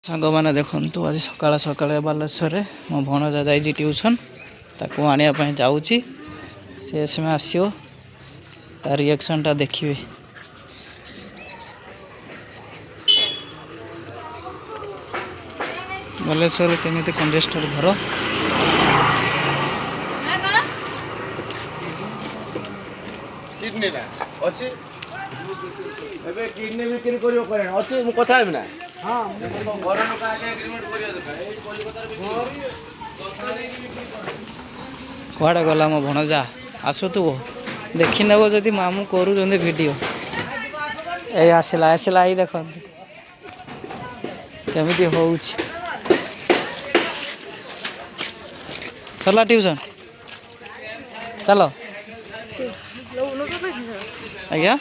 सांग मैंने देखु आज सकाल सकाल बालेश्वर मो भणजा जाइए ट्यूशन ताको आने जाऊँ सी एस में आसो तार रिएक्शन टा देखिए। बालेश्वर केमी कंजेस्टेड घर किडनी ना अछि एबे किडनी बिक्री करियो करे अछि मु कथा हेब ना हां घर लोक आगे एग्रीमेंट करियो दरकार ए कोलकाता बिक्री कड़ा गला मो भणजा आसु तू देखी नब जदि मामू करू वीडियो ए आसला आसला आई देख केमी हो सरला ट्यूशन चलो आज्ञा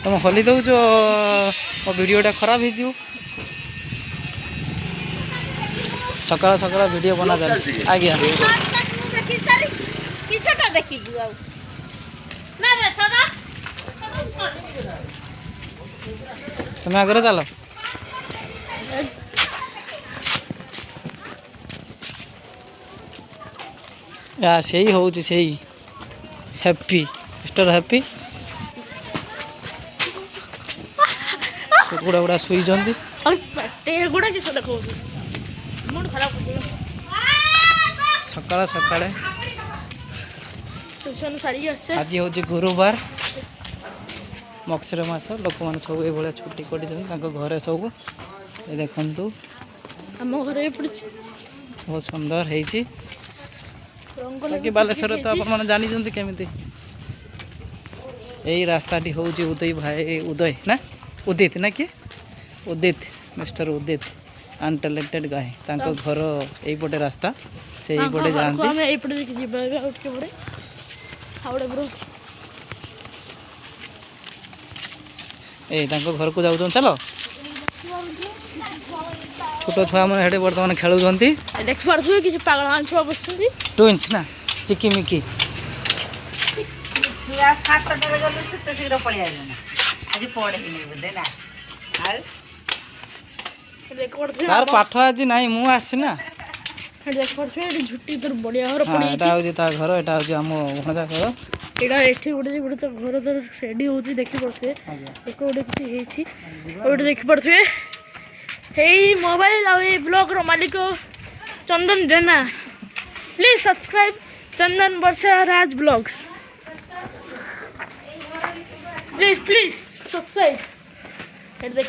तुम हली दौच मो वीडियोटा खराब हो सकाल सकाल वीडियो बना जाए आज्ञा तुम आगे चल या से ही हो हैप्पी मिस्टर हैप्पी कुकुड़ा गुड़ा शुई सकाल सकाल आज हूँ गुरुवार मक्सर मास लोक मैंने सब ये छुट्टी कर घरे सब ये देखु बहुत सुंदर है कि बालेश्वर तो आप जानी केमी यही रास्ता टी हूँ उदय भाई उदय ना उदित ना कि उदित मिस्टर उदित अनटैलेंटेड गाय तांको घर यही पटे रास्ता से यही पटे जानते ए तांको घर को जाऊँ चलो छोट छुआ मैंने बर्तमान खेलुं ट्विंस ना चिकिमिकी तार पाठ आज नाई मु आसी ना झुटी तोर बढ़िया घर घर एटा आम भणजा घर एटा एठी गोटे गोटे घर तो रेडी होची देखि पड़थे एक गोटे किछि हेछि गोटे देखि पड़थे हे मोबाइल आ ए ब्लॉग रो मालिक Chandan Jena please subscribe Chandan Varsha Raj blogs please subscribe देख